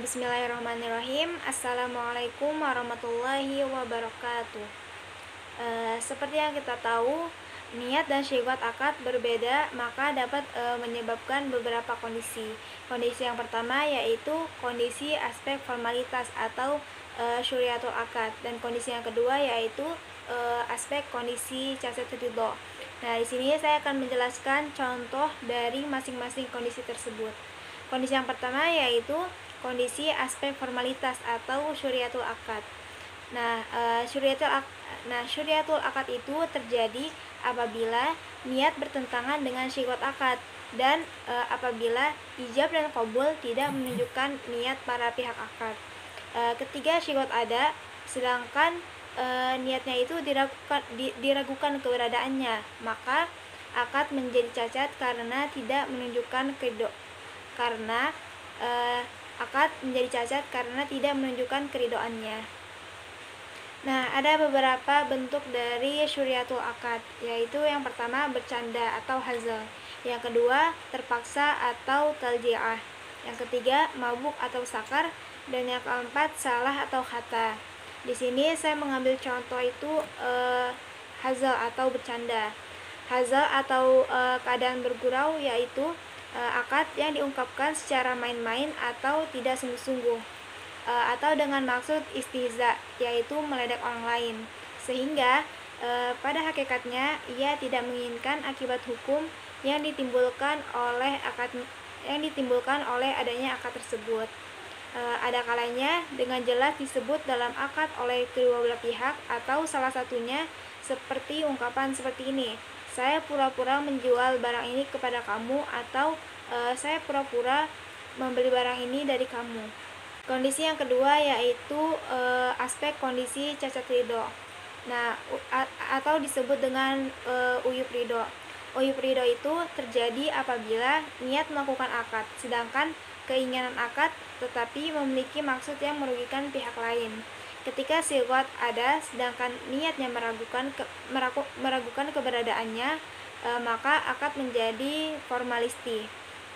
Bismillahirrahmanirrahim. Assalamualaikum warahmatullahi wabarakatuh. Seperti yang kita tahu, niat dan syigat akad berbeda, maka dapat menyebabkan beberapa kondisi. Kondisi yang pertama yaitu kondisi aspek formalitas atau syuriatul akad, dan kondisi yang kedua yaitu aspek kondisi cacat ridho. Nah, di sini saya akan menjelaskan contoh dari masing-masing kondisi tersebut. Kondisi yang pertama yaitu kondisi aspek formalitas atau syuriatul akad. Syuriatul akad itu terjadi apabila niat bertentangan dengan syigot akad dan apabila ijab dan qabul tidak menunjukkan niat para pihak akad. Ketika syigot ada, sedangkan niatnya itu diragukan keberadaannya, maka akad menjadi cacat karena tidak menunjukkan keridoannya. Nah, ada beberapa bentuk dari syuriatul akad, yaitu yang pertama bercanda atau hazal, yang kedua terpaksa atau talji'ah, yang ketiga mabuk atau sakar, dan yang keempat salah atau khata. Di sini saya mengambil contoh itu hazal atau bercanda. Hazal atau keadaan bergurau yaitu akad yang diungkapkan secara main-main atau tidak sungguh-sungguh, atau dengan maksud istihza, yaitu meledek orang lain, sehingga pada hakikatnya ia tidak menginginkan akibat hukum yang ditimbulkan oleh adanya akad tersebut. Ada kalanya dengan jelas disebut dalam akad oleh kedua belah pihak, atau salah satunya seperti ungkapan seperti ini: saya pura-pura menjual barang ini kepada kamu, atau saya pura-pura membeli barang ini dari kamu. Kondisi yang kedua yaitu aspek kondisi cacat ridho. Nah, atau disebut dengan uyub ridho. Uyub ridho itu terjadi apabila niat melakukan akad, sedangkan keinginan akad tetapi memiliki maksud yang merugikan pihak lain. Ketika syigot ada, sedangkan niatnya meragukan keberadaannya, maka akad menjadi formalisti.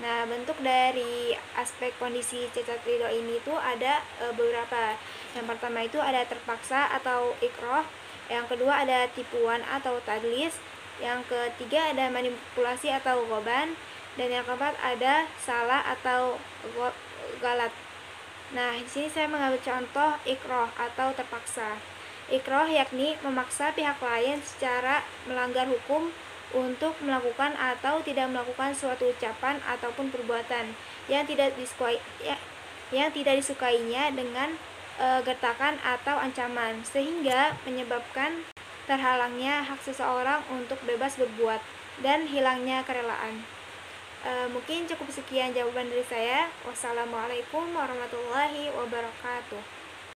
Nah, bentuk dari aspek kondisi cacat ridho ini tuh ada beberapa. Yang pertama itu ada terpaksa atau ikroh, yang kedua ada tipuan atau tadlis, yang ketiga ada manipulasi atau goban, dan yang keempat ada salah atau galat. Nah, di sini saya mengambil contoh ikroh atau terpaksa. Ikroh yakni memaksa pihak lain secara melanggar hukum untuk melakukan atau tidak melakukan suatu ucapan ataupun perbuatan yang tidak disukainya dengan gertakan atau ancaman, sehingga menyebabkan terhalangnya hak seseorang untuk bebas berbuat dan hilangnya kerelaan. Mungkin cukup sekian jawaban dari saya. Wassalamualaikum warahmatullahi wabarakatuh.